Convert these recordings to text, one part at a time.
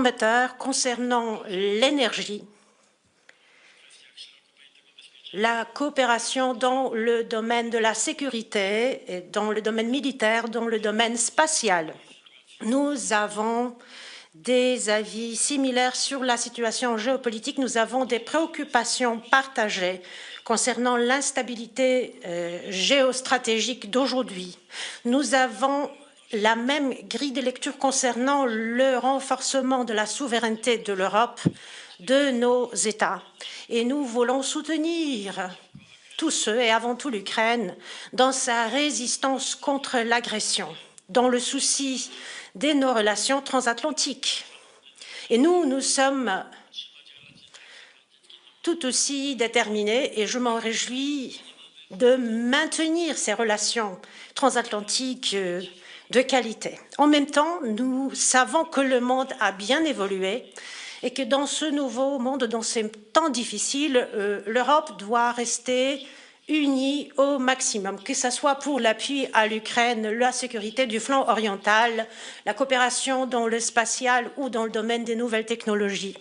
prometteur concernant l'énergie, la coopération dans le domaine de la sécurité, dans le domaine militaire, dans le domaine spatial. Nous avons des avis similaires sur la situation géopolitique. Nous avons des préoccupations partagées concernant l'instabilité géostratégique d'aujourd'hui. Nous avons la même grille de lecture concernant le renforcement de la souveraineté de l'Europe, de nos États. Et nous voulons soutenir tous ceux, et avant tout l'Ukraine, dans sa résistance contre l'agression, dans le souci de nos relations transatlantiques. Et nous sommes tout aussi déterminés, et je m'en réjouis, de maintenir ces relations transatlantiques de qualité. En même temps, nous savons que le monde a bien évolué et que dans ce nouveau monde, dans ces temps difficiles, l'Europe doit rester unis au maximum, que ce soit pour l'appui à l'Ukraine, la sécurité du flanc oriental, la coopération dans le spatial ou dans le domaine des nouvelles technologies.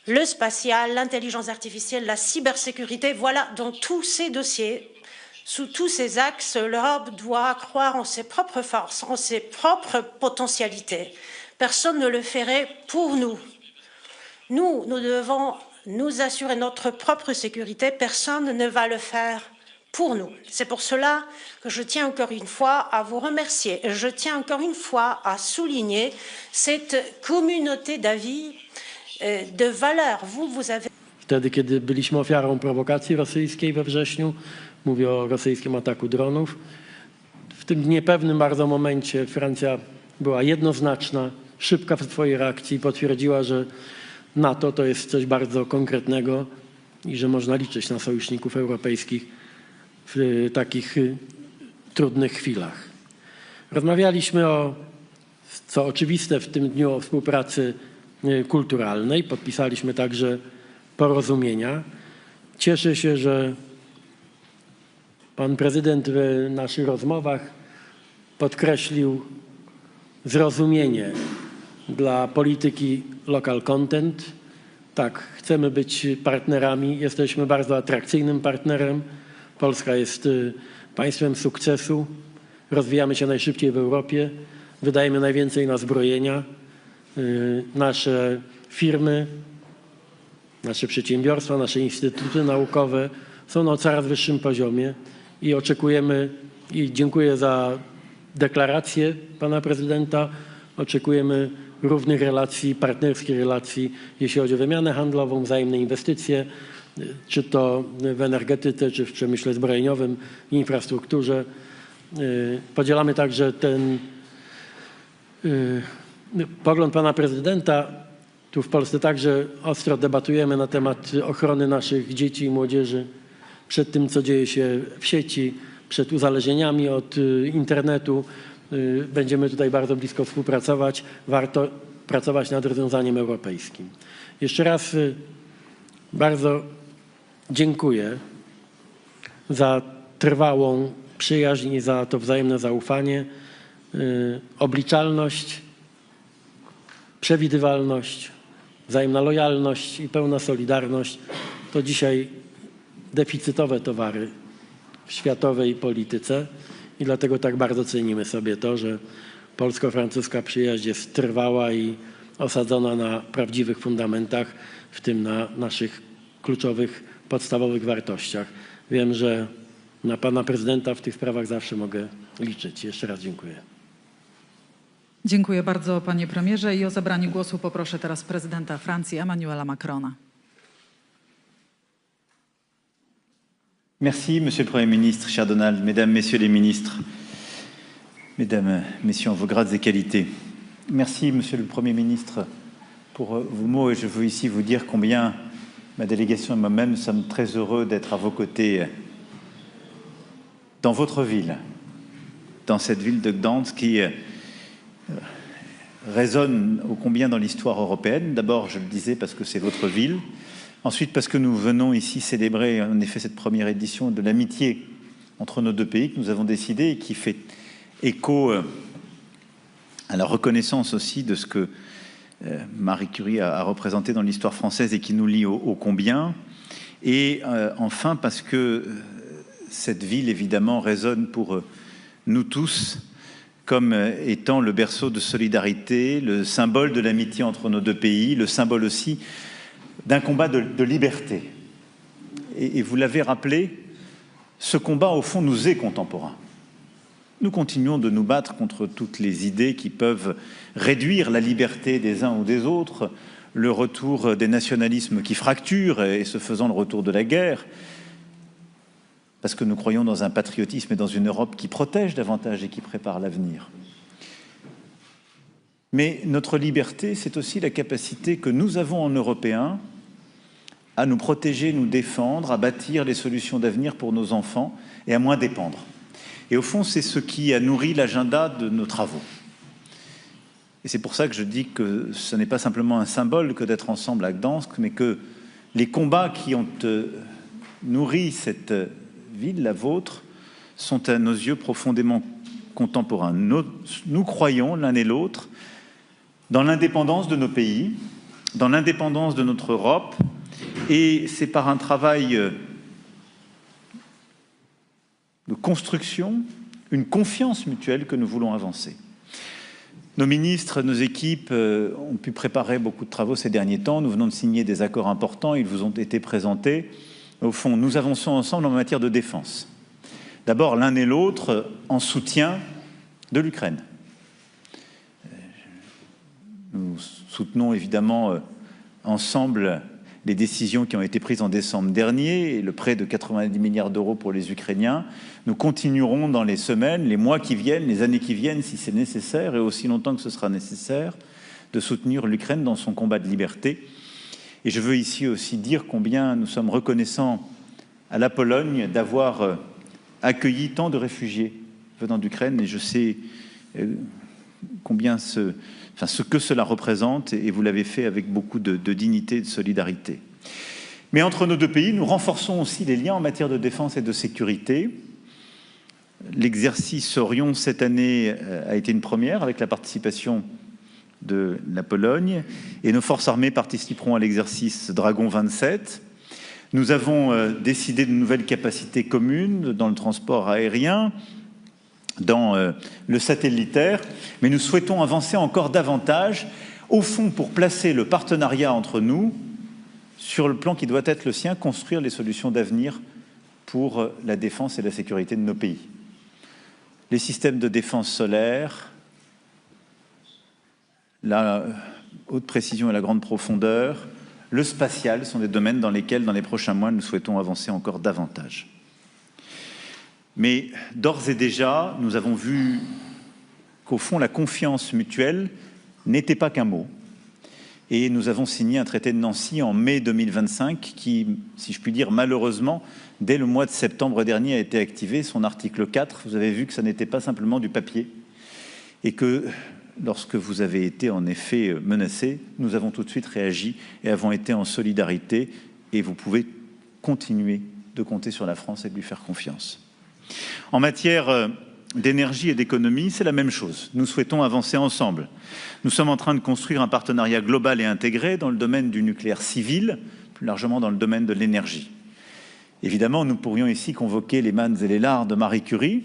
Le spatial, l'intelligence artificielle, la cybersécurité, voilà, dans tous ces dossiers, sous tous ces axes, l'Europe doit croire en ses propres forces, en ses propres potentialités. Personne ne le ferait pour nous. Nous devons nous assurer notre propre sécurité, personne ne va le faire pour nous. C'est pour cela que je tiens encore une fois à vous remercier. Je tiens encore une fois à souligner cette communauté d'avis, de valeurs. Vous avez... Wtedy, kiedy byliśmy ofiarą prowokacji rosyjskiej we wrześniu, mówię o rosyjskim ataku dronów, w tym niepewnym bardzo momencie Francja była jednoznaczna, szybka w swojej reakcji i potwierdziła, że NATO to jest coś bardzo konkretnego i że można liczyć na sojuszników europejskich w takich trudnych chwilach. Rozmawialiśmy o, co oczywiste w tym dniu, o współpracy kulturalnej. Podpisaliśmy także porozumienia. Cieszę się, że pan prezydent w naszych rozmowach podkreślił zrozumienie dla polityki local content. Tak, chcemy być partnerami, jesteśmy bardzo atrakcyjnym partnerem. Polska jest państwem sukcesu, rozwijamy się najszybciej w Europie, wydajemy najwięcej na zbrojenia. Nasze firmy, nasze przedsiębiorstwa, nasze instytuty naukowe są na coraz wyższym poziomie i oczekujemy, i dziękuję za deklarację pana prezydenta, oczekujemy równych relacji, partnerskich relacji, jeśli chodzi o wymianę handlową, wzajemne inwestycje, czy to w energetyce, czy w przemyśle zbrojeniowym, w infrastrukturze. Podzielamy także ten pogląd pana prezydenta. Tu w Polsce także ostro debatujemy na temat ochrony naszych dzieci i młodzieży przed tym, co dzieje się w sieci, przed uzależnieniami od internetu. Będziemy tutaj bardzo blisko współpracować. Warto pracować nad rozwiązaniem europejskim. Jeszcze raz bardzo dziękuję za trwałą przyjaźń i za to wzajemne zaufanie, obliczalność, przewidywalność, wzajemna lojalność i pełna solidarność to dzisiaj deficytowe towary w światowej polityce i dlatego tak bardzo cenimy sobie to, że polsko-francuska przyjaźń jest trwała i osadzona na prawdziwych fundamentach, w tym na naszych kluczowych, podstawowych wartościach. Wiem, że na pana prezydenta w tych sprawach zawsze mogę liczyć. Jeszcze raz dziękuję. Dziękuję bardzo, panie premierze, i o zabranie głosu poproszę teraz prezydenta Francji Emmanuela Macrona. Merci, Monsieur le Premier ministre, cher Donald, Mesdames, Messieurs les ministres, Mesdames, Messieurs, en vos grades et qualités. Merci, Monsieur le Premier ministre, pour vos mots, et je veux ici vous dire combien ma délégation et moi-même sommes très heureux d'être à vos côtés dans votre ville, dans cette ville de Gdansk qui résonne ô combien dans l'histoire européenne. D'abord, je le disais, parce que c'est votre ville. Ensuite, parce que nous venons ici célébrer, en effet, cette première édition de l'amitié entre nos deux pays que nous avons décidé et qui fait écho à la reconnaissance aussi de ce que Marie Curie a représenté dans l'histoire française et qui nous lie ô combien. Et enfin, parce que cette ville, évidemment, résonne pour nous tous comme étant le berceau de solidarité, le symbole de l'amitié entre nos deux pays, le symbole aussi d'un combat de liberté. Et vous l'avez rappelé, ce combat, au fond, nous est contemporain. Nous continuons de nous battre contre toutes les idées qui peuvent réduire la liberté des uns ou des autres, le retour des nationalismes qui fracturent et ce faisant le retour de la guerre, parce que nous croyons dans un patriotisme et dans une Europe qui protège davantage et qui prépare l'avenir. Mais notre liberté, c'est aussi la capacité que nous avons en Européens à nous protéger, nous défendre, à bâtir les solutions d'avenir pour nos enfants et à moins dépendre. Et au fond, c'est ce qui a nourri l'agenda de nos travaux. Et c'est pour ça que je dis que ce n'est pas simplement un symbole que d'être ensemble à Gdansk, mais que les combats qui ont nourri cette ville, la vôtre, sont à nos yeux profondément contemporains. Nous croyons l'un et l'autre dans l'indépendance de nos pays, dans l'indépendance de notre Europe, et c'est par un travail de construction, une confiance mutuelle que nous voulons avancer. Nos ministres, nos équipes ont pu préparer beaucoup de travaux ces derniers temps. Nous venons de signer des accords importants, ils vous ont été présentés. Au fond, nous avançons ensemble en matière de défense. D'abord, l'un et l'autre en soutien de l'Ukraine. Nous soutenons évidemment ensemble les décisions qui ont été prises en décembre dernier et le prêt de 90 milliards d'euros pour les Ukrainiens. Nous continuerons dans les semaines, les mois qui viennent, les années qui viennent, si c'est nécessaire, et aussi longtemps que ce sera nécessaire, de soutenir l'Ukraine dans son combat de liberté. Et je veux ici aussi dire combien nous sommes reconnaissants à la Pologne d'avoir accueilli tant de réfugiés venant d'Ukraine, et je sais combien ce que cela représente, et vous l'avez fait avec beaucoup de dignité et de solidarité. Mais entre nos deux pays, nous renforçons aussi les liens en matière de défense et de sécurité. L'exercice Orion cette année a été une première avec la participation de la Pologne, et nos forces armées participeront à l'exercice Dragon 27. Nous avons décidé de nouvelles capacités communes dans le transport aérien, dans le satellitaire, mais nous souhaitons avancer encore davantage, au fond, pour placer le partenariat entre nous sur le plan qui doit être le sien, construire les solutions d'avenir pour la défense et la sécurité de nos pays. Les systèmes de défense solaire, la haute précision et la grande profondeur, le spatial sont des domaines dans lesquels, dans les prochains mois, nous souhaitons avancer encore davantage. Mais d'ores et déjà, nous avons vu qu'au fond, la confiance mutuelle n'était pas qu'un mot. Et nous avons signé un traité de Nancy en mai 2025 qui, si je puis dire malheureusement, dès le mois de septembre dernier a été activé. Son article 4, vous avez vu que ça n'était pas simplement du papier. Et que lorsque vous avez été en effet menacé, nous avons tout de suite réagi et avons été en solidarité. Et vous pouvez continuer de compter sur la France et de lui faire confiance. En matière d'énergie et d'économie, c'est la même chose. Nous souhaitons avancer ensemble. Nous sommes en train de construire un partenariat global et intégré dans le domaine du nucléaire civil, plus largement dans le domaine de l'énergie. Évidemment, nous pourrions ici convoquer les mannes et les lards de Marie Curie,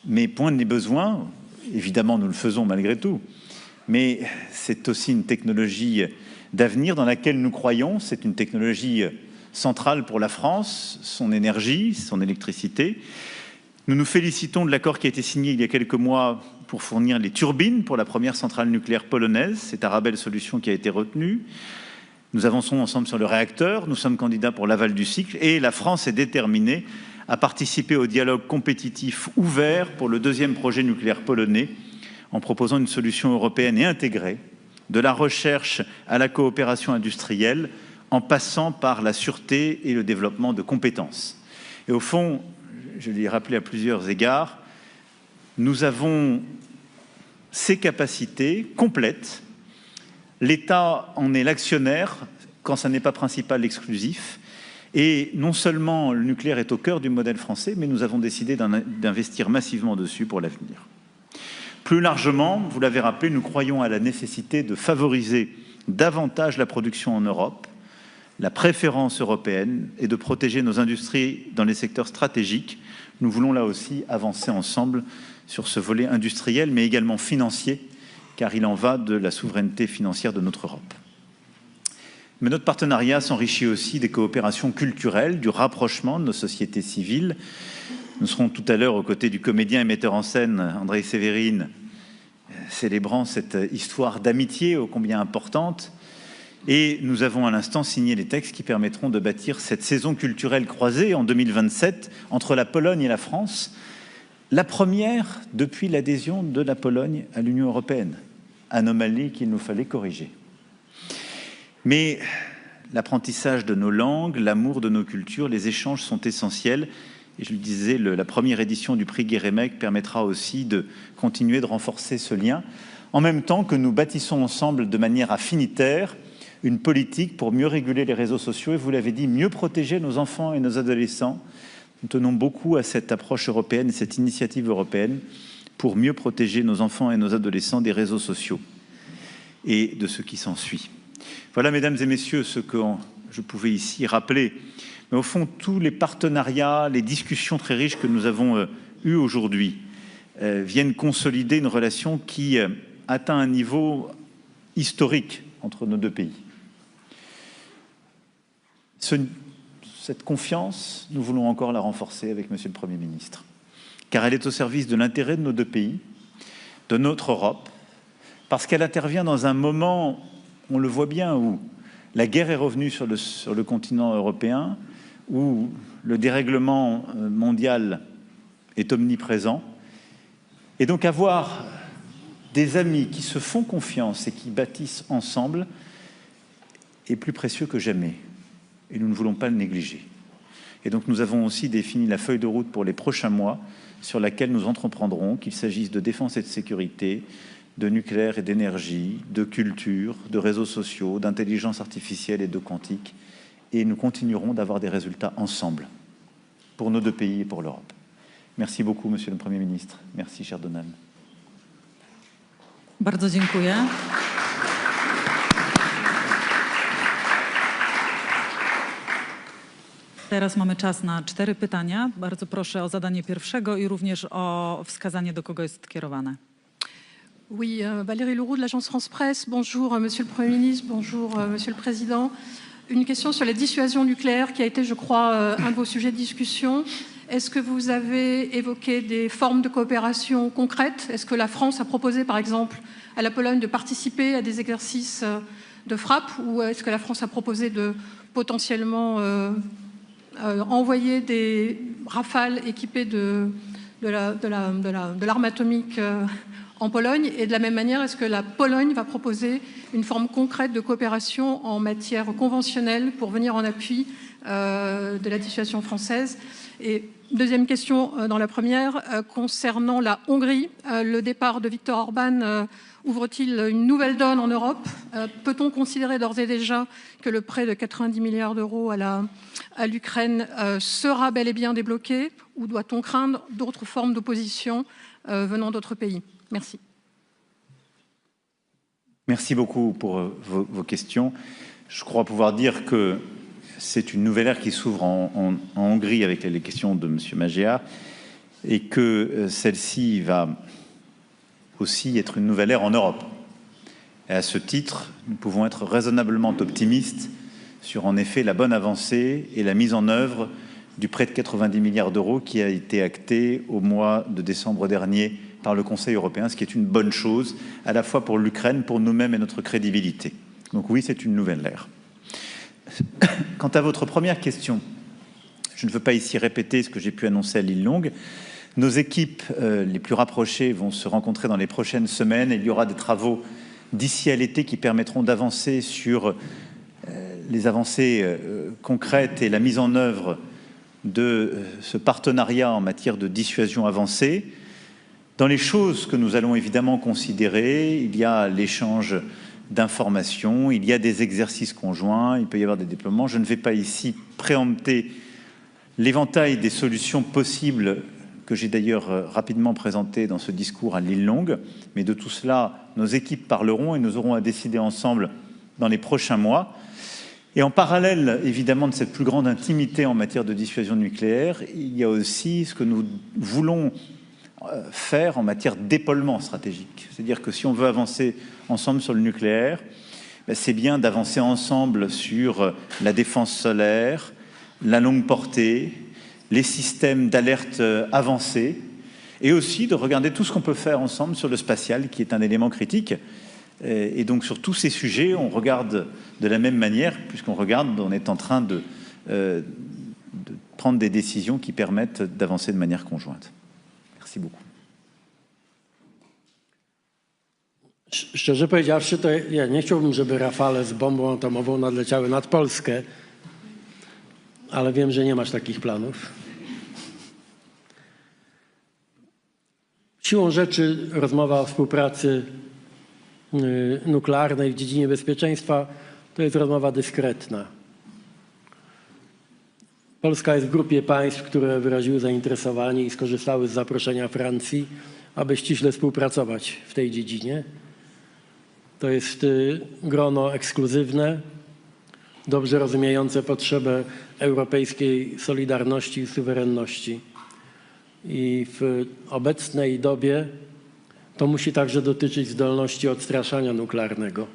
mais point n'est besoin, évidemment nous le faisons malgré tout, mais c'est aussi une technologie d'avenir dans laquelle nous croyons, c'est une technologie centrale pour la France, son énergie, son électricité. Nous nous félicitons de l'accord qui a été signé il y a quelques mois pour fournir les turbines pour la première centrale nucléaire polonaise. C'est Arabelle Solutions qui a été retenue. Nous avançons ensemble sur le réacteur. Nous sommes candidats pour l'aval du cycle. Et la France est déterminée à participer au dialogue compétitif ouvert pour le deuxième projet nucléaire polonais en proposant une solution européenne et intégrée de la recherche à la coopération industrielle en passant par la sûreté et le développement de compétences. Et au fond, je l'ai rappelé à plusieurs égards, nous avons ces capacités complètes. L'État en est l'actionnaire quand ça n'est pas principal exclusif. Et non seulement le nucléaire est au cœur du modèle français, mais nous avons décidé d'investir massivement dessus pour l'avenir. Plus largement, vous l'avez rappelé, nous croyons à la nécessité de favoriser davantage la production en Europe, la préférence européenne et de protéger nos industries dans les secteurs stratégiques. Nous voulons là aussi avancer ensemble sur ce volet industriel, mais également financier, car il en va de la souveraineté financière de notre Europe. Mais notre partenariat s'enrichit aussi des coopérations culturelles, du rapprochement de nos sociétés civiles. Nous serons tout à l'heure aux côtés du comédien et metteur en scène Andrei Sévérine, célébrant cette histoire d'amitié ô combien importante. Et nous avons à l'instant signé les textes qui permettront de bâtir cette saison culturelle croisée en 2027 entre la Pologne et la France, la première depuis l'adhésion de la Pologne à l'Union européenne, anomalie qu'il nous fallait corriger. Mais l'apprentissage de nos langues, l'amour de nos cultures, les échanges sont essentiels. Et je le disais, la première édition du prix Guérémec permettra aussi de continuer de renforcer ce lien, en même temps que nous bâtissons ensemble de manière affinitaire une politique pour mieux réguler les réseaux sociaux et, vous l'avez dit, mieux protéger nos enfants et nos adolescents. Nous tenons beaucoup à cette approche européenne et cette initiative européenne pour mieux protéger nos enfants et nos adolescents des réseaux sociaux et de ce qui s'ensuit. Voilà, mesdames et messieurs, ce que je pouvais ici rappeler. Mais au fond, tous les partenariats, les discussions très riches que nous avons eues aujourd'hui viennent consolider une relation qui atteint un niveau historique entre nos deux pays. Cette confiance, nous voulons encore la renforcer avec Monsieur le Premier ministre, car elle est au service de l'intérêt de nos deux pays, de notre Europe, parce qu'elle intervient dans un moment, on le voit bien, où la guerre est revenue sur le continent européen, où le dérèglement mondial est omniprésent. Et donc avoir des amis qui se font confiance et qui bâtissent ensemble est plus précieux que jamais. Et nous ne voulons pas le négliger. Et donc nous avons aussi défini la feuille de route pour les prochains mois sur laquelle nous entreprendrons, qu'il s'agisse de défense et de sécurité, de nucléaire et d'énergie, de culture, de réseaux sociaux, d'intelligence artificielle et de quantique. Et nous continuerons d'avoir des résultats ensemble, pour nos deux pays et pour l'Europe. Merci beaucoup, Monsieur le Premier ministre. Merci, cher Donald. Bardzo dziękuję. Teraz mamy czas na 4 pytania. Bardzo proszę o zadanie pierwszego i również o wskazanie, do kogo jest kierowane. Oui, Valérie Leroux de l'agence France Presse. Bonjour, Monsieur le Premier ministre. Bonjour, Monsieur le Président. Une question sur la dissuasion nucléaire qui a été, je crois, un de vos sujets de discussion. Est-ce que vous avez évoqué des formes de coopération concrètes? Est-ce que la France a proposé, par exemple, à la Pologne de participer à des exercices de frappe? Ou est-ce que la France a proposé de potentiellement envoyer des rafales équipées de l'arme atomique en Pologne? Et de la même manière, est-ce que la Pologne va proposer une forme concrète de coopération en matière conventionnelle pour venir en appui de la dissuasion française? Et deuxième question dans la première, concernant la Hongrie, le départ de Viktor Orban ouvre-t-il une nouvelle donne en Europe? Peut-on considérer d'ores et déjà que le prêt de 90 milliards d'euros à l'Ukraine sera bel et bien débloqué, ou doit-on craindre d'autres formes d'opposition venant d'autres pays? Merci. Merci beaucoup pour vos questions. Je crois pouvoir dire que c'est une nouvelle ère qui s'ouvre en Hongrie avec les questions de M. Magyar et que celle-ci va aussi être une nouvelle ère en Europe. Et à ce titre, nous pouvons être raisonnablement optimistes sur en effet la bonne avancée et la mise en œuvre du prêt de 90 milliards d'euros qui a été acté au mois de décembre dernier par le Conseil européen, ce qui est une bonne chose, à la fois pour l'Ukraine, pour nous-mêmes et notre crédibilité. Donc oui, c'est une nouvelle ère. Quant à votre première question, je ne veux pas ici répéter ce que j'ai pu annoncer à l'île Longue. Nos équipes les plus rapprochées vont se rencontrer dans les prochaines semaines et il y aura des travaux d'ici à l'été qui permettront d'avancer sur les avancées concrètes et la mise en œuvre de ce partenariat en matière de dissuasion avancée. Dans les choses que nous allons évidemment considérer, il y a l'échange d'informations, il y a des exercices conjoints, il peut y avoir des déploiements. Je ne vais pas ici préempter l'éventail des solutions possibles que j'ai d'ailleurs rapidement présenté dans ce discours à l'île Longue. Mais de tout cela, nos équipes parleront et nous aurons à décider ensemble dans les prochains mois. Et en parallèle, évidemment, de cette plus grande intimité en matière de dissuasion nucléaire, il y a aussi ce que nous voulons faire en matière d'épaulement stratégique. C'est-à-dire que si on veut avancer ensemble sur le nucléaire, c'est bien d'avancer ensemble sur la défense solaire, la longue portée, les systèmes d'alerte avancés, et aussi de regarder tout ce qu'on peut faire ensemble sur le spatial, qui est un élément critique. Et donc sur tous ces sujets, on regarde de la même manière, puisqu'on regarde, on est en train de prendre des décisions qui permettent d'avancer de manière conjointe. Merci beaucoup. Szczerze powiedziawszy, to ja nie chciałbym, żeby Rafale z bombą atomową nadleciały nad Polskę, ale wiem, że nie masz takich planów. Siłą rzeczy rozmowa o współpracy nuklearnej w dziedzinie bezpieczeństwa to jest rozmowa dyskretna. Polska jest w grupie państw, które wyraziły zainteresowanie i skorzystały z zaproszenia Francji, aby ściśle współpracować w tej dziedzinie. To jest grono ekskluzywne, dobrze rozumiejące potrzebę europejskiej solidarności i suwerenności. I w obecnej dobie to musi także dotyczyć zdolności odstraszania nuklearnego.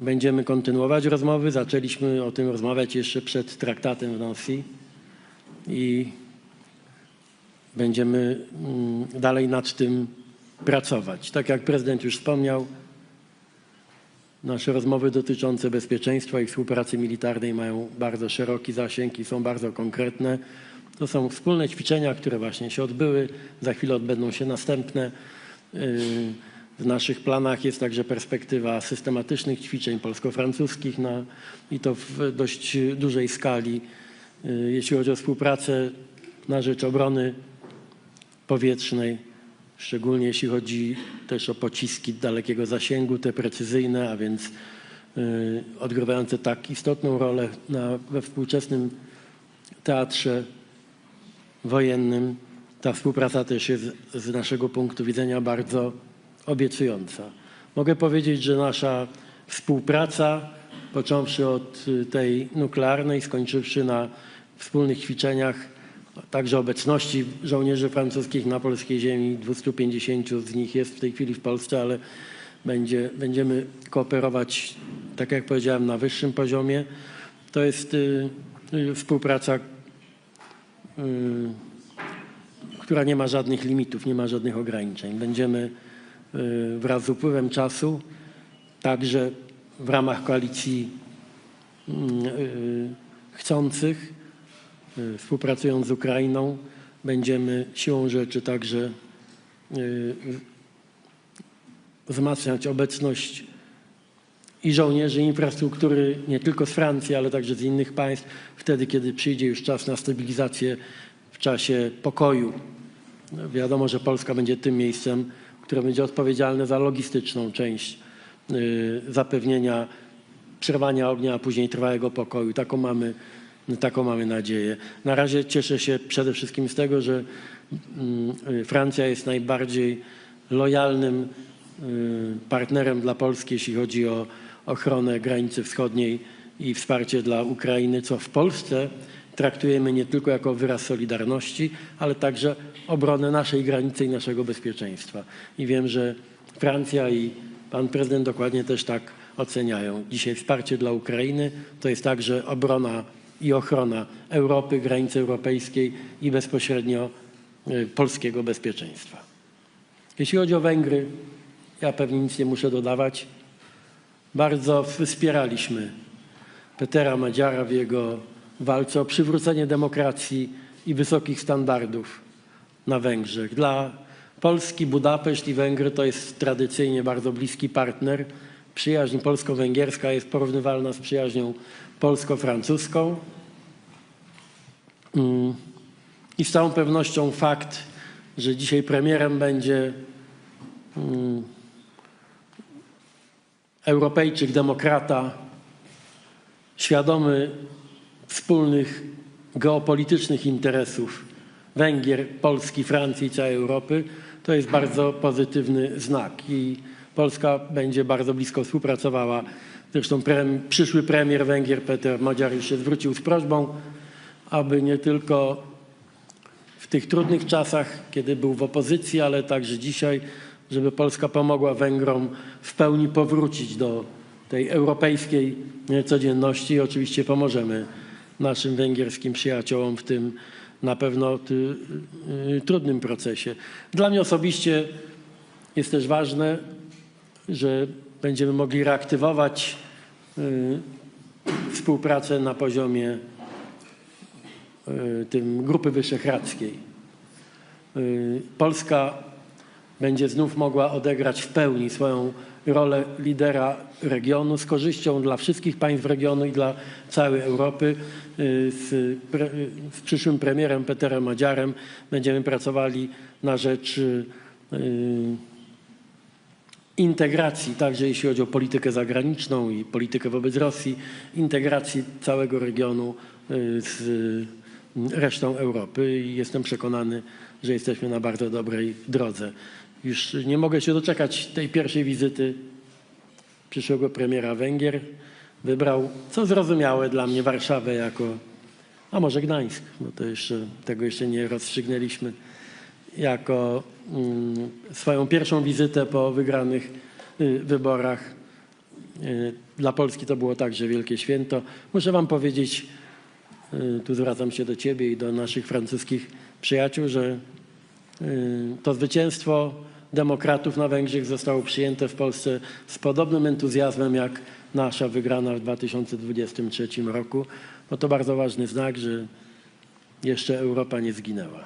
Będziemy kontynuować rozmowy. Zaczęliśmy o tym rozmawiać jeszcze przed traktatem w Nancy i będziemy dalej nad tym pracować. Tak jak prezydent już wspomniał, nasze rozmowy dotyczące bezpieczeństwa i współpracy militarnej mają bardzo szeroki zasięg i są bardzo konkretne. To są wspólne ćwiczenia, które właśnie się odbyły. Za chwilę odbędą się następne. W naszych planach jest także perspektywa systematycznych ćwiczeń polsko-francuskich i to w dość dużej skali, jeśli chodzi o współpracę na rzecz obrony powietrznej, szczególnie jeśli chodzi też o pociski dalekiego zasięgu, te precyzyjne, a więc odgrywające tak istotną rolę we współczesnym teatrze wojennym. Ta współpraca też jest z naszego punktu widzenia bardzo obiecująca. Mogę powiedzieć, że nasza współpraca, począwszy od tej nuklearnej, skończywszy na wspólnych ćwiczeniach, także obecności żołnierzy francuskich na polskiej ziemi, 250 z nich jest w tej chwili w Polsce, ale będziemy kooperować, tak jak powiedziałem, na wyższym poziomie. To jest współpraca, która nie ma żadnych limitów, nie ma żadnych ograniczeń. Będziemy wraz z upływem czasu, także w ramach koalicji chcących, współpracując z Ukrainą, będziemy siłą rzeczy także wzmacniać obecność i żołnierzy, i infrastruktury nie tylko z Francji, ale także z innych państw, wtedy, kiedy przyjdzie już czas na stabilizację w czasie pokoju. Wiadomo, że Polska będzie tym miejscem, które będzie odpowiedzialne za logistyczną część zapewnienia przerwania ognia, a później trwałego pokoju. Taką mamy nadzieję. Na razie cieszę się przede wszystkim z tego, że Francja jest najbardziej lojalnym partnerem dla Polski, jeśli chodzi o ochronę granicy wschodniej i wsparcie dla Ukrainy, co w Polsce traktujemy nie tylko jako wyraz solidarności, ale także obronę naszej granicy i naszego bezpieczeństwa. I wiem, że Francja i pan prezydent dokładnie też tak oceniają. Dzisiaj wsparcie dla Ukrainy to jest także obrona i ochrona Europy, granicy europejskiej i bezpośrednio polskiego bezpieczeństwa. Jeśli chodzi o Węgry, ja pewnie nic nie muszę dodawać. Bardzo wspieraliśmy Petera Madziara w jego walce o przywrócenie demokracji i wysokich standardów na Węgrzech. Dla Polski Budapeszt i Węgry to jest tradycyjnie bardzo bliski partner. Przyjaźń polsko-węgierska jest porównywalna z przyjaźnią polsko-francuską. I z całą pewnością fakt, że dzisiaj premierem będzie Europejczyk, demokrata, świadomy wspólnych geopolitycznych interesów Węgier, Polski, Francji i całej Europy, to jest bardzo pozytywny znak i Polska będzie bardzo blisko współpracowała. Zresztą przyszły premier Węgier Peter Magyar już się zwrócił z prośbą, aby nie tylko w tych trudnych czasach, kiedy był w opozycji, ale także dzisiaj, żeby Polska pomogła Węgrom w pełni powrócić do tej europejskiej codzienności i oczywiście pomożemy naszym węgierskim przyjaciołom w tym na pewno trudnym procesie. Dla mnie osobiście jest też ważne, że będziemy mogli reaktywować współpracę na poziomie tym Grupy Wyszehradzkiej. Polska będzie znów mogła odegrać w pełni swoją rolę lidera regionu z korzyścią dla wszystkich państw regionu i dla całej Europy. Z przyszłym premierem Peterem Magyarem będziemy pracowali na rzecz integracji, także jeśli chodzi o politykę zagraniczną i politykę wobec Rosji, integracji całego regionu z resztą Europy i jestem przekonany, że jesteśmy na bardzo dobrej drodze. Już nie mogę się doczekać tej pierwszej wizyty przyszłego premiera Węgier. Wybrał, co zrozumiałe dla mnie, Warszawę jako, a może Gdańsk, bo to tego jeszcze nie rozstrzygnęliśmy, jako swoją pierwszą wizytę po wygranych wyborach. Dla Polski to było także wielkie święto. Muszę wam powiedzieć, tu zwracam się do ciebie i do naszych francuskich przyjaciół, że to zwycięstwo demokratów na Węgrzech zostało przyjęte w Polsce z podobnym entuzjazmem jak nasza wygrana w 2023 roku. No to bardzo ważny znak, że jeszcze Europa nie zginęła.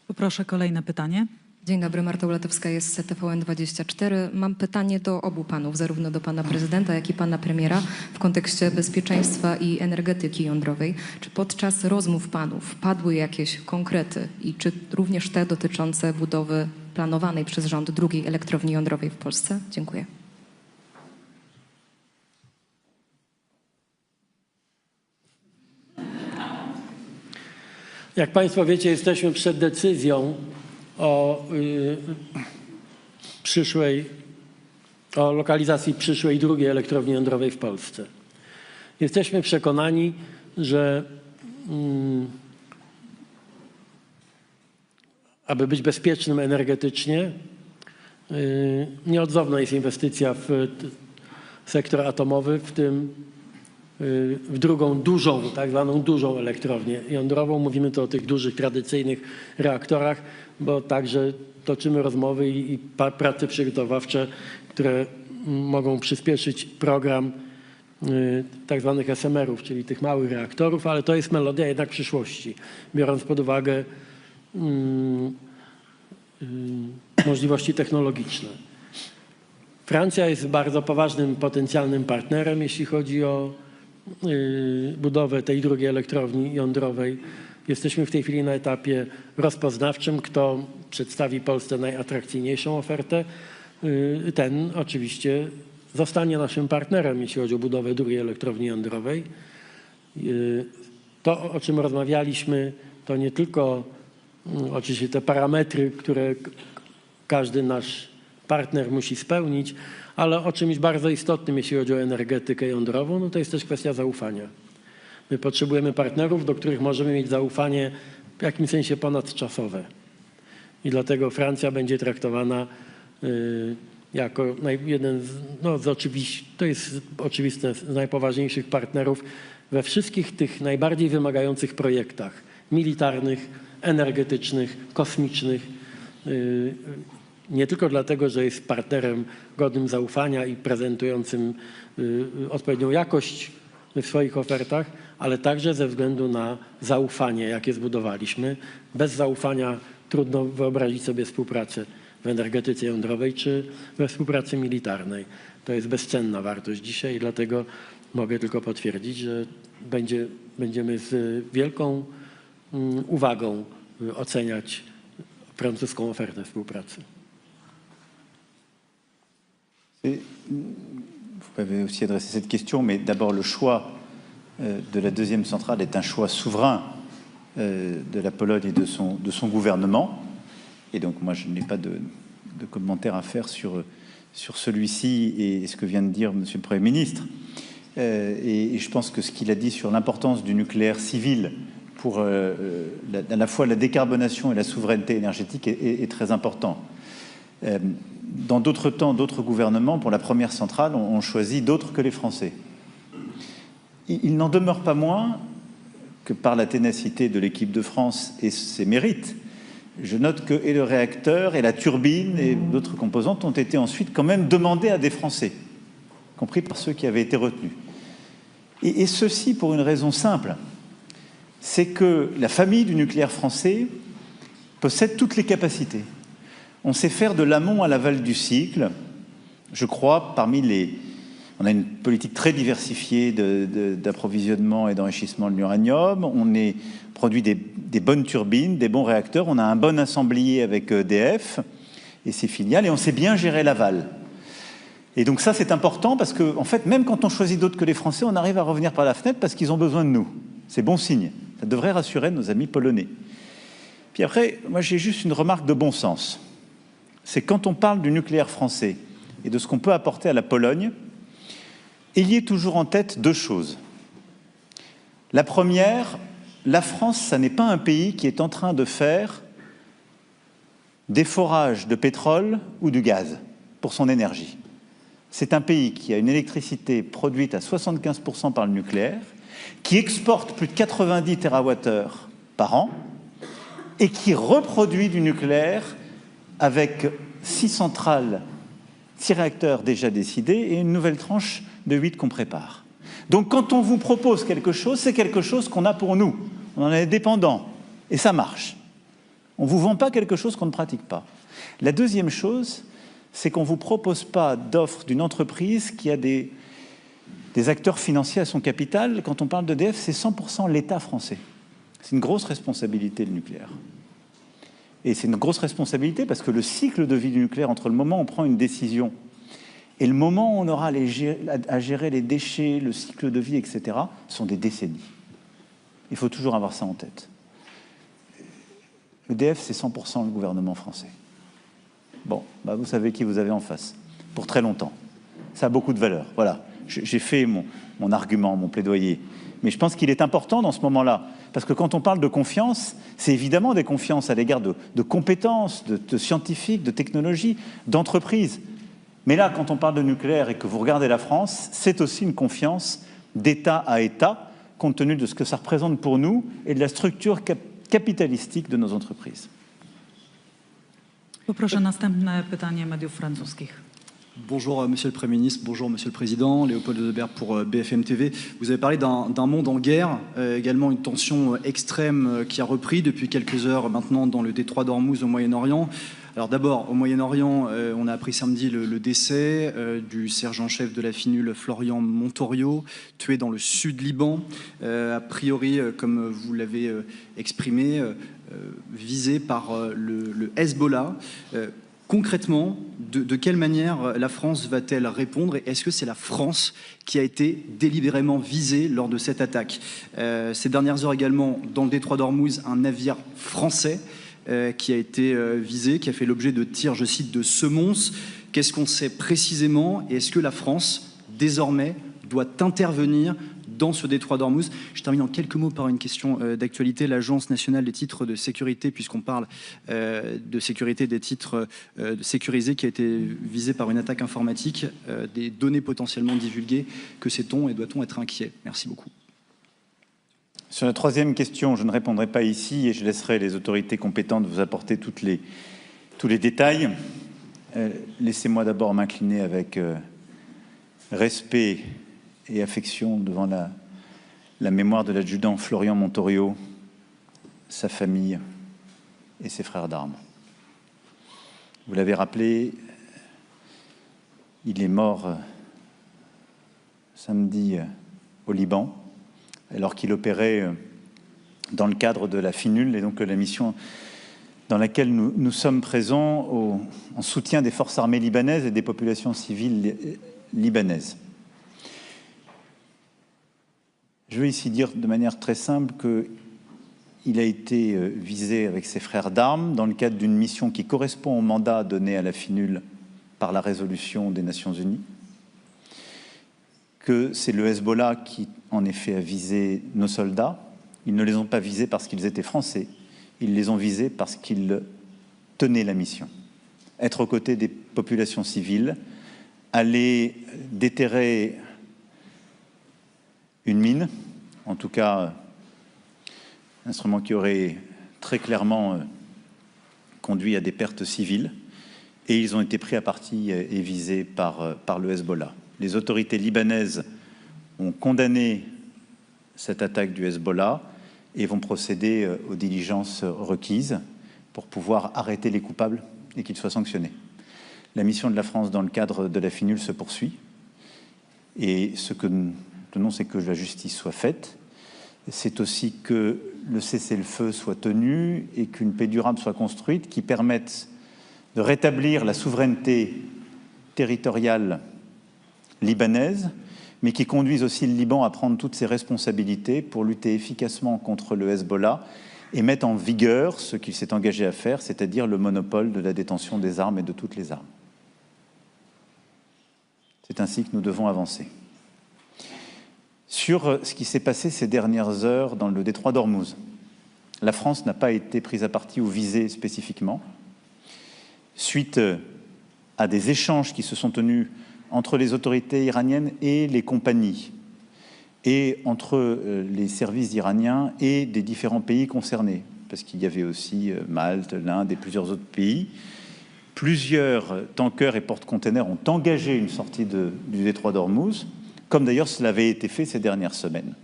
Poproszę kolejne pytanie. Dzień dobry, Marta Ulatowska jest z TVN24. Mam pytanie do obu panów, zarówno do pana prezydenta, jak i pana premiera w kontekście bezpieczeństwa i energetyki jądrowej. Czy podczas rozmów panów padły jakieś konkrety i czy również te dotyczące budowy planowanej przez rząd drugiej elektrowni jądrowej w Polsce? Dziękuję. Jak państwo wiecie, jesteśmy przed decyzją o lokalizacji przyszłej drugiej elektrowni jądrowej w Polsce. Jesteśmy przekonani, że aby być bezpiecznym energetycznie, nieodzowna jest inwestycja w sektor atomowy, w tym w drugą dużą, tak zwaną dużą elektrownię jądrową. Mówimy tu o tych dużych, tradycyjnych reaktorach, bo także toczymy rozmowy i prace przygotowawcze, które mogą przyspieszyć program tak zwanych SMR-ów, czyli tych małych reaktorów, ale to jest melodia jednak przyszłości, biorąc pod uwagę możliwości technologiczne. Francja jest bardzo poważnym potencjalnym partnerem, jeśli chodzi o budowę tej drugiej elektrowni jądrowej. Jesteśmy w tej chwili na etapie rozpoznawczym. Kto przedstawi Polsce najatrakcyjniejszą ofertę, ten oczywiście zostanie naszym partnerem, jeśli chodzi o budowę drugiej elektrowni jądrowej. To, o czym rozmawialiśmy, to nie tylko oczywiście te parametry, które każdy nasz partner musi spełnić, ale o czymś bardzo istotnym, jeśli chodzi o energetykę jądrową, no to jest też kwestia zaufania. My potrzebujemy partnerów, do których możemy mieć zaufanie w jakimś sensie ponadczasowe. I dlatego Francja będzie traktowana jako jeden to jest oczywiste, z najpoważniejszych partnerów we wszystkich tych najbardziej wymagających projektach militarnych, energetycznych, kosmicznych. Nie tylko dlatego, że jest partnerem godnym zaufania i prezentującym odpowiednią jakość w swoich ofertach, ale także ze względu na zaufanie, jakie zbudowaliśmy. Bez zaufania trudno wyobrazić sobie współpracę w energetyce jądrowej czy we współpracy militarnej. To jest bezcenna wartość dzisiaj i dlatego mogę tylko potwierdzić, że będziemy z wielką uwagą oceniać francuską ofertę współpracy. Vous pouvez aussi adresser cette question, mais d'abord le choix de la deuxième centrale est un choix souverain de la Pologne et de son gouvernement. Et donc moi, je n'ai pas de commentaire à faire sur celui-ci et ce que vient de dire Monsieur le Premier ministre. Et je pense que ce qu'il a dit sur l'importance du nucléaire civil pour à la fois la décarbonation et la souveraineté énergétique est très important. Dans d'autres temps, d'autres gouvernements, pour la première centrale, ont choisi d'autres que les Français. Il n'en demeure pas moins que par la ténacité de l'équipe de France et ses mérites, je note que et le réacteur et la turbine et d'autres composantes ont été ensuite quand même demandés à des Français, compris par ceux qui avaient été retenus. Et ceci pour une raison simple, c'est que la famille du nucléaire français possède toutes les capacités. On sait faire de l'amont à l'aval du cycle. Je crois, on a une politique très diversifiée d'approvisionnement et d'enrichissement de l'uranium. On produit des bonnes turbines, des bons réacteurs. On a un bon assemblier avec EDF et ses filiales. Et on sait bien gérer l'aval. Et donc ça, c'est important parce que, en fait, même quand on choisit d'autres que les Français, on arrive à revenir par la fenêtre parce qu'ils ont besoin de nous. C'est bon signe. Ça devrait rassurer nos amis polonais. Puis après, moi, j'ai juste une remarque de bon sens. C'est quand on parle du nucléaire français et de ce qu'on peut apporter à la Pologne, ayez toujours en tête deux choses. La première, la France, ça n'est pas un pays qui est en train de faire des forages de pétrole ou de gaz pour son énergie. C'est un pays qui a une électricité produite à 75% par le nucléaire, qui exporte plus de 90 TWh par an et qui reproduit du nucléaire avec 6 centrales, 6 réacteurs déjà décidés et une nouvelle tranche de 8 qu'on prépare. Donc quand on vous propose quelque chose, c'est quelque chose qu'on a pour nous. On en est dépendant et ça marche. On ne vous vend pas quelque chose qu'on ne pratique pas. La deuxième chose, c'est qu'on ne vous propose pas d'offre d'une entreprise qui a des acteurs financiers à son capital. Quand on parle d'EDF, c'est 100% l'État français. C'est une grosse responsabilité, le nucléaire. Et c'est une grosse responsabilité parce que le cycle de vie du nucléaire, entre le moment où on prend une décision et le moment où on aura à gérer les déchets, le cycle de vie, etc., sont des décennies. Il faut toujours avoir ça en tête. EDF, c'est 100% le gouvernement français. Bon, bah vous savez qui vous avez en face, pour très longtemps. Ça a beaucoup de valeur. Voilà, j'ai fait mon argument, mon plaidoyer. Mais je pense qu'il est important dans ce moment-là, parce que quand on parle de confiance, c'est évidemment des confiances à l'égard de compétences, de scientifiques, de technologies, d'entreprises. Mais là, quand on parle de nucléaire et que vous regardez la France, c'est aussi une confiance d'État à État, compte tenu de ce que ça représente pour nous et de la structure capitalistique de nos entreprises. Poproszę następne pytanie mediów francuskich. Bonjour Monsieur le Premier ministre, bonjour Monsieur le Président, Léopold Debert pour BFM TV. Vous avez parlé d'un monde en guerre, également une tension extrême qui a repris depuis quelques heures maintenant dans le détroit d'Ormuz au Moyen-Orient. Alors d'abord, au Moyen-Orient, on a appris samedi le décès du sergent-chef de la FINUL Florian Montorio, tué dans le sud Liban, a priori, comme vous l'avez exprimé, visé par le Hezbollah. Concrètement, de quelle manière la France va-t-elle répondre et est-ce que c'est la France qui a été délibérément visée lors de cette attaque? Ces dernières heures également, dans le détroit d'Ormuz, un navire français qui a été visé, qui a fait l'objet de tirs, je cite, de semonces. Qu'est-ce qu'on sait précisément et est-ce que la France, désormais, doit intervenir dans ce détroit d'Ormuz? Je termine en quelques mots par une question d'actualité. L'Agence nationale des titres de sécurité, puisqu'on parle de sécurité des titres sécurisés qui a été visé par une attaque informatique, des données potentiellement divulguées. Que sait-on et doit-on être inquiet? Merci beaucoup. Sur la troisième question, je ne répondrai pas ici et je laisserai les autorités compétentes vous apporter tous les détails. Laissez-moi d'abord m'incliner avec respect et affection devant la mémoire de l'adjudant Florian Montorio, sa famille et ses frères d'armes. Vous l'avez rappelé, il est mort samedi au Liban, alors qu'il opérait dans le cadre de la FINUL, et donc la mission dans laquelle nous sommes présents en soutien des forces armées libanaises et des populations civiles libanaises. Je veux ici dire de manière très simple il a été visé avec ses frères d'armes dans le cadre d'une mission qui correspond au mandat donné à la FINUL par la résolution des Nations Unies, que c'est le Hezbollah qui, en effet, a visé nos soldats. Ils ne les ont pas visés parce qu'ils étaient français, ils les ont visés parce qu'ils tenaient la mission. Être aux côtés des populations civiles, aller déterrer une mine, en tout cas un instrument qui aurait très clairement conduit à des pertes civiles, et ils ont été pris à partie et visés par le Hezbollah. Les autorités libanaises ont condamné cette attaque du Hezbollah et vont procéder aux diligences requises pour pouvoir arrêter les coupables et qu'ils soient sanctionnés. La mission de la France dans le cadre de la FINUL se poursuit, et ce que nous tenons, c'est que la justice soit faite. C'est aussi que le cessez-le-feu soit tenu et qu'une paix durable soit construite qui permette de rétablir la souveraineté territoriale libanaise, mais qui conduise aussi le Liban à prendre toutes ses responsabilités pour lutter efficacement contre le Hezbollah et mettre en vigueur ce qu'il s'est engagé à faire, c'est-à-dire le monopole de la détention des armes et de toutes les armes. C'est ainsi que nous devons avancer. Sur ce qui s'est passé ces dernières heures dans le détroit d'Ormuz, la France n'a pas été prise à partie ou visée spécifiquement. Suite à des échanges qui se sont tenus entre les autorités iraniennes et les compagnies, et entre les services iraniens et des différents pays concernés, parce qu'il y avait aussi Malte, l'Inde et plusieurs autres pays. Plusieurs tankers et porte-containers ont engagé une sortie du détroit d'Ormuz, comme d'ailleurs cela avait été fait ces dernières semaines.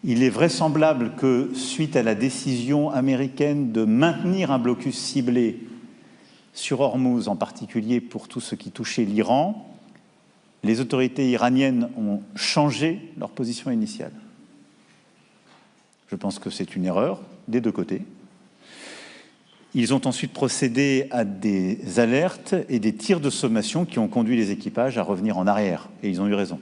Il est vraisemblable que, suite à la décision américaine de maintenir un blocus ciblé sur Ormuz, en particulier pour tout ce qui touchait l'Iran, les autorités iraniennes ont changé leur position initiale. Je pense que c'est une erreur des deux côtés. Ils ont ensuite procédé à des alertes et des tirs de sommation qui ont conduit les équipages à revenir en arrière. Et ils ont eu raison.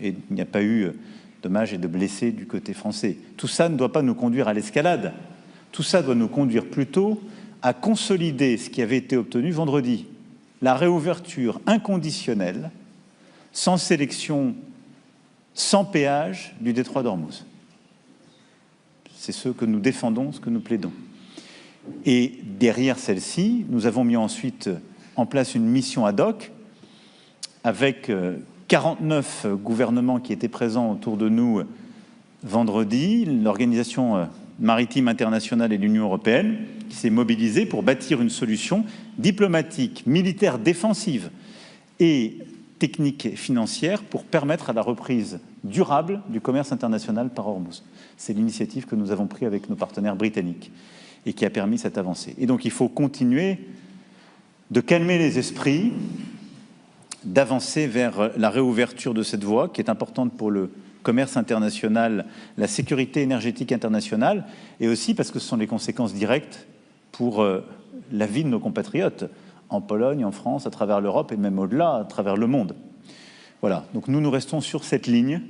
Et il n'y a pas eu de dommages et de blessés du côté français. Tout ça ne doit pas nous conduire à l'escalade. Tout ça doit nous conduire plutôt à consolider ce qui avait été obtenu vendredi. La réouverture inconditionnelle, sans sélection, sans péage du détroit d'Ormuz. C'est ce que nous défendons, ce que nous plaidons. Et derrière celle-ci, nous avons mis ensuite en place une mission ad hoc avec 49 gouvernements qui étaient présents autour de nous vendredi, l'Organisation maritime internationale et l'Union européenne qui s'est mobilisée pour bâtir une solution diplomatique, militaire, défensive et technique et financière pour permettre à la reprise durable du commerce international par Ormuz. C'est l'initiative que nous avons prise avec nos partenaires britanniques et qui a permis cette avancée. Et donc il faut continuer de calmer les esprits, d'avancer vers la réouverture de cette voie qui est importante pour le commerce international, la sécurité énergétique internationale, et aussi parce que ce sont les conséquences directes pour la vie de nos compatriotes en Pologne, en France, à travers l'Europe et même au-delà, à travers le monde. Voilà, donc nous restons sur cette ligne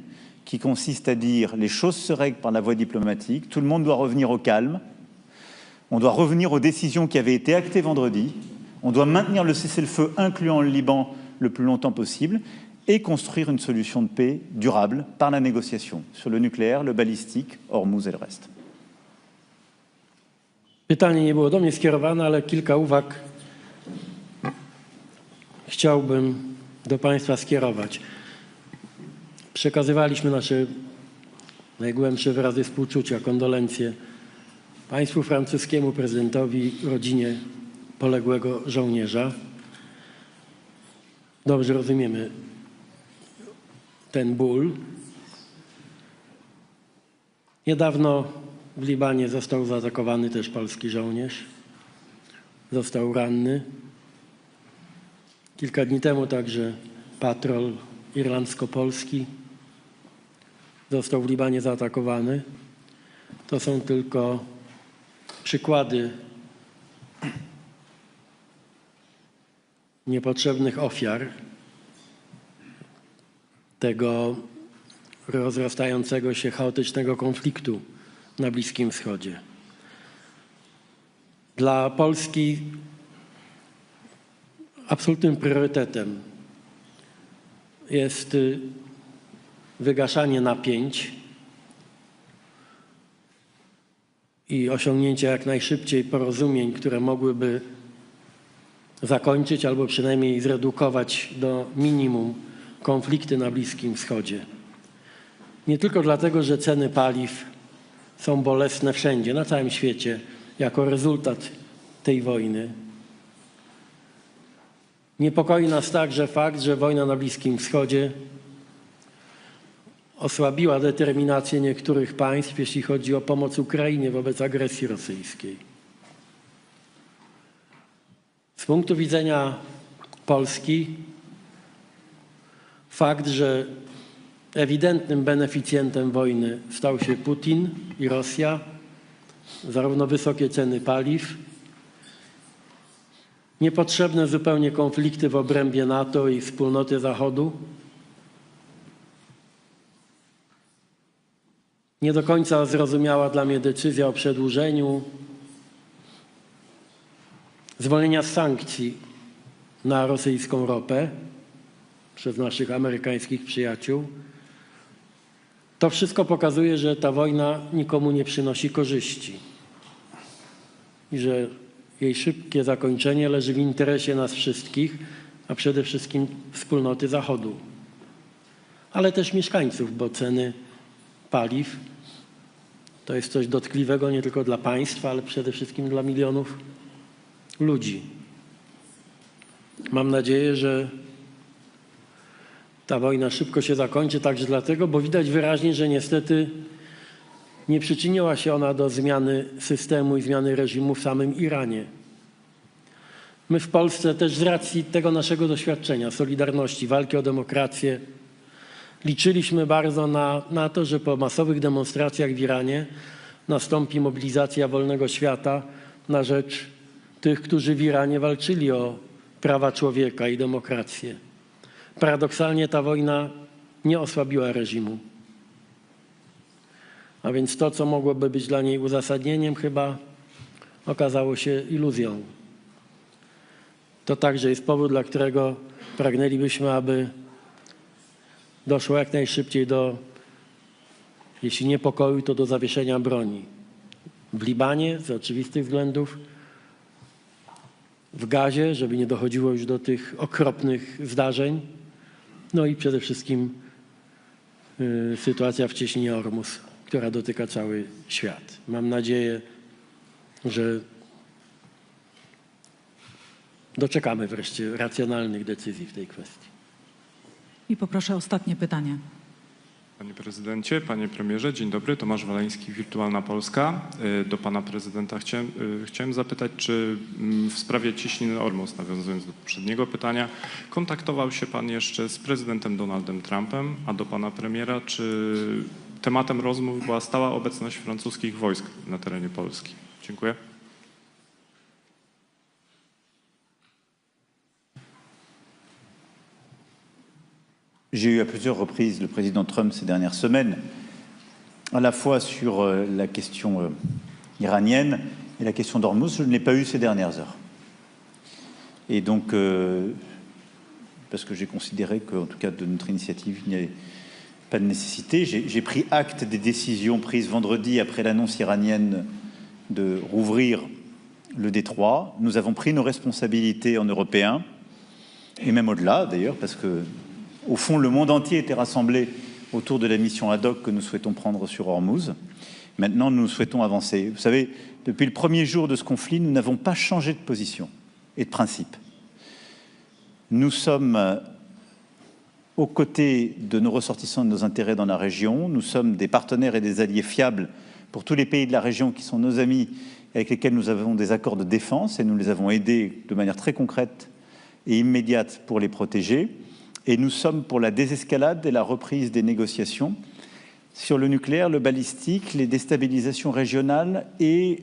qui consiste à dire les choses se règlent par la voie diplomatique, tout le monde doit revenir au calme, on doit revenir aux décisions qui avaient été actées vendredi, on doit maintenir le cessez-le-feu incluant le Liban le plus longtemps possible et construire une solution de paix durable par la négociation sur le nucléaire, le balistique, Ormuz et le reste. Pytanie nie było do mnie skierowane, ale kilka uwag chciałbym do Państwa skierować. Przekazywaliśmy nasze najgłębsze wyrazy współczucia, kondolencje państwu francuskiemu, prezydentowi, rodzinie poległego żołnierza. Dobrze rozumiemy ten ból. Niedawno w Libanie został zaatakowany też polski żołnierz. Został ranny. Kilka dni temu także patrol irlandzko-polski został w Libanie zaatakowany. To są tylko przykłady niepotrzebnych ofiar tego rozrastającego się chaotycznego konfliktu na Bliskim Wschodzie. Dla Polski absolutnym priorytetem jest wygaszanie napięć i osiągnięcie jak najszybciej porozumień, które mogłyby zakończyć albo przynajmniej zredukować do minimum konflikty na Bliskim Wschodzie. Nie tylko dlatego, że ceny paliw są bolesne wszędzie, na całym świecie, jako rezultat tej wojny. Niepokoi nas także fakt, że wojna na Bliskim Wschodzie osłabiła determinację niektórych państw, jeśli chodzi o pomoc Ukrainie wobec agresji rosyjskiej. Z punktu widzenia Polski fakt, że ewidentnym beneficjentem wojny stał się Putin i Rosja, zarówno wysokie ceny paliw, niepotrzebne zupełnie konflikty w obrębie NATO i wspólnoty Zachodu, nie do końca zrozumiała dla mnie decyzja o przedłużeniu zwolnienia z sankcji na rosyjską ropę przez naszych amerykańskich przyjaciół. To wszystko pokazuje, że ta wojna nikomu nie przynosi korzyści i że jej szybkie zakończenie leży w interesie nas wszystkich, a przede wszystkim wspólnoty Zachodu, ale też mieszkańców, bo ceny paliw to jest coś dotkliwego nie tylko dla państwa, ale przede wszystkim dla milionów ludzi. Mam nadzieję, że ta wojna szybko się zakończy także dlatego, bo widać wyraźnie, że niestety nie przyczyniła się ona do zmiany systemu i zmiany reżimu w samym Iranie. My w Polsce też z racji tego naszego doświadczenia, solidarności, walki o demokrację, liczyliśmy bardzo na to, że po masowych demonstracjach w Iranie nastąpi mobilizacja wolnego świata na rzecz tych, którzy w Iranie walczyli o prawa człowieka i demokrację. Paradoksalnie ta wojna nie osłabiła reżimu. A więc to, co mogłoby być dla niej uzasadnieniem, chyba okazało się iluzją. To także jest powód, dla którego pragnęlibyśmy, aby doszło jak najszybciej do, jeśli nie pokoju, to do zawieszenia broni. W Libanie z oczywistych względów, w Gazie, żeby nie dochodziło już do tych okropnych zdarzeń, no i przede wszystkim sytuacja w cieśninie Ormus, która dotyka cały świat. Mam nadzieję, że doczekamy wreszcie racjonalnych decyzji w tej kwestii. I poproszę o ostatnie pytanie. Panie prezydencie, panie premierze, dzień dobry. Tomasz Waleński, Wirtualna Polska. Do pana prezydenta chciałem zapytać, czy w sprawie cieśniny Ormus, nawiązując do poprzedniego pytania, kontaktował się pan jeszcze z prezydentem Donaldem Trumpem, a do pana premiera, czy tematem rozmów była stała obecność francuskich wojsk na terenie Polski? Dziękuję. J'ai eu à plusieurs reprises le président Trump ces dernières semaines, à la fois sur la question iranienne et la question d'Ormuz. Je ne l'ai pas eu ces dernières heures. Et donc, parce que j'ai considéré qu'en tout cas de notre initiative, il n'y avait pas de nécessité. J'ai pris acte des décisions prises vendredi après l'annonce iranienne de rouvrir le détroit. Nous avons pris nos responsabilités en Européens, et même au-delà d'ailleurs, parce que au fond, le monde entier était rassemblé autour de la mission ad hoc que nous souhaitons prendre sur Ormuz. Maintenant, nous souhaitons avancer. Vous savez, depuis le premier jour de ce conflit, nous n'avons pas changé de position et de principe. Nous sommes aux côtés de nos ressortissants et de nos intérêts dans la région. Nous sommes des partenaires et des alliés fiables pour tous les pays de la région qui sont nos amis et avec lesquels nous avons des accords de défense et nous les avons aidés de manière très concrète et immédiate pour les protéger. Et nous sommes pour la désescalade et la reprise des négociations sur le nucléaire, le balistique, les déstabilisations régionales et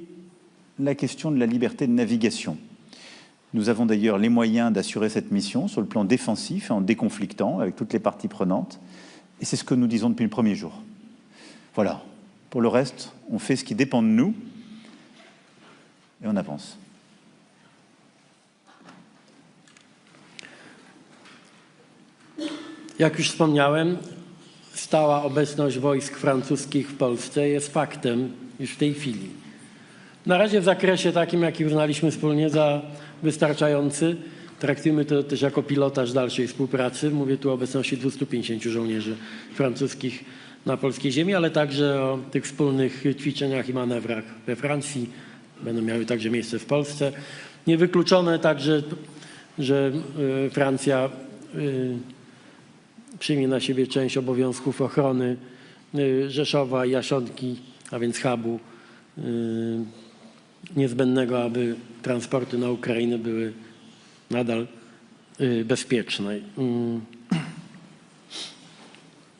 la question de la liberté de navigation. Nous avons d'ailleurs les moyens d'assurer cette mission sur le plan défensif, en déconflictant avec toutes les parties prenantes. Et c'est ce que nous disons depuis le premier jour. Voilà. Pour le reste, on fait ce qui dépend de nous et on avance. Jak już wspomniałem, stała obecność wojsk francuskich w Polsce jest faktem już w tej chwili. Na razie w zakresie takim, jaki uznaliśmy wspólnie za wystarczający. Traktujemy to też jako pilotaż dalszej współpracy. Mówię tu o obecności 250 żołnierzy francuskich na polskiej ziemi, ale także o tych wspólnych ćwiczeniach i manewrach we Francji. Będą miały także miejsce w Polsce. Niewykluczone także, że Francja przyjmie na siebie część obowiązków ochrony Rzeszowa i Jasionki, a więc hubu niezbędnego, aby transporty na Ukrainę były nadal bezpieczne.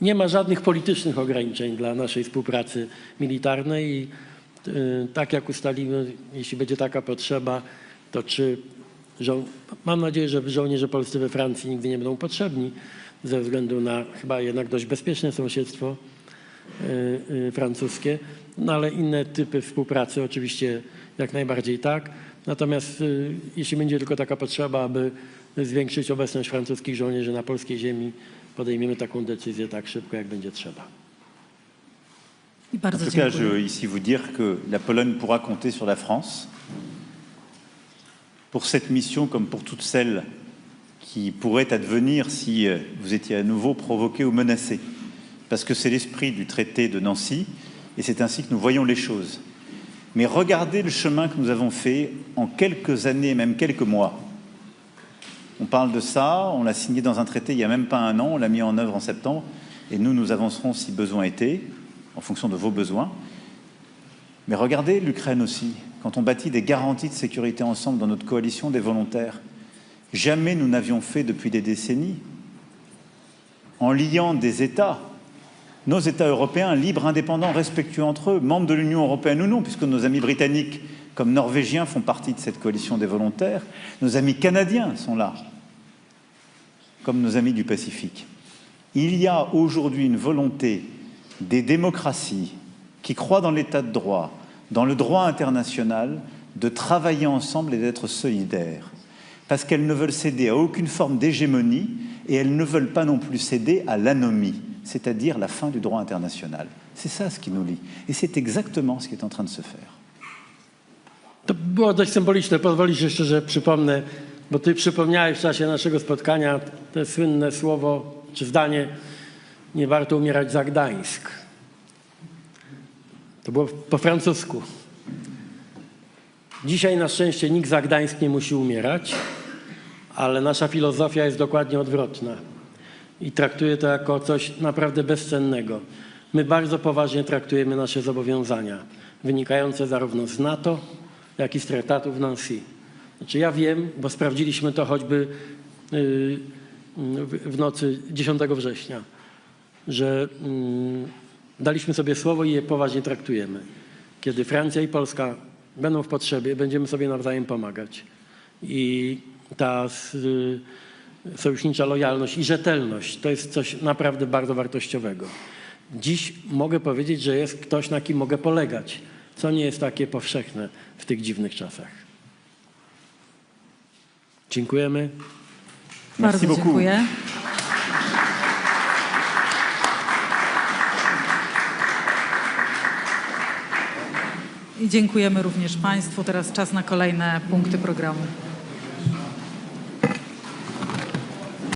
Nie ma żadnych politycznych ograniczeń dla naszej współpracy militarnej i tak jak ustalimy, jeśli będzie taka potrzeba, to mam nadzieję, że żołnierze polscy we Francji nigdy nie będą potrzebni ze względu na chyba jednak dość bezpieczne sąsiedztwo francuskie, no ale inne typy współpracy oczywiście jak najbardziej tak. Natomiast jeśli będzie tylko taka potrzeba, aby zwiększyć obecność francuskich żołnierzy na polskiej ziemi, podejmiemy taką decyzję tak szybko, jak będzie trzeba. En tout cas, je veux ici vous dire que la Pologne pourra compter sur la France pour cette mission comme pour toutes celles qui pourraient advenir si vous étiez à nouveau provoqué ou menacé. Parce que c'est l'esprit du traité de Nancy et c'est ainsi que nous voyons les choses. Mais regardez le chemin que nous avons fait en quelques années, même quelques mois. On parle de ça, on l'a signé dans un traité il n'y a même pas un an, on l'a mis en œuvre en septembre, et nous avancerons si besoin était, en fonction de vos besoins. Mais regardez l'Ukraine aussi, quand on bâtit des garanties de sécurité ensemble dans notre coalition des volontaires, jamais nous n'avions fait depuis des décennies, en liant des États, nos États européens libres, indépendants, respectueux entre eux, membres de l'Union européenne ou non, puisque nos amis britanniques comme norvégiens font partie de cette coalition des volontaires, nos amis canadiens sont là, comme nos amis du Pacifique. Il y a aujourd'hui une volonté des démocraties qui croient dans l'état de droit, dans le droit international, de travailler ensemble et d'être solidaires, parce qu'elles ne veulent céder à aucune forme d'hégémonie et elles ne veulent pas non plus céder à l'anomie, c'est-à-dire la fin du droit international. C'est ça ce qui nous lie. Et c'est exactement ce qui est en train de se faire. To było dość symboliczne. Pozwolisz jeszcze, że przypomnę, bo ty przypomniałeś w czasie naszego spotkania te słynne słowo czy zdanie: nie warto umierać za Gdańsk. To było po francusku. Dzisiaj na szczęście nikt za Gdańsk nie musi umierać, ale nasza filozofia jest dokładnie odwrotna i traktuje to jako coś naprawdę bezcennego. My bardzo poważnie traktujemy nasze zobowiązania wynikające zarówno z NATO, jak i z traktatu w Nancy. Znaczy ja wiem, bo sprawdziliśmy to choćby w nocy 10 września, że daliśmy sobie słowo i je poważnie traktujemy. Kiedy Francja i Polska będą w potrzebie, będziemy sobie nawzajem pomagać. I ta sojusznicza lojalność i rzetelność to jest coś naprawdę bardzo wartościowego. Dziś mogę powiedzieć, że jest ktoś, na kim mogę polegać, co nie jest takie powszechne w tych dziwnych czasach. Dziękujemy. Bardzo dziękuję. I dziękujemy również Państwu. Teraz czas na kolejne punkty programu.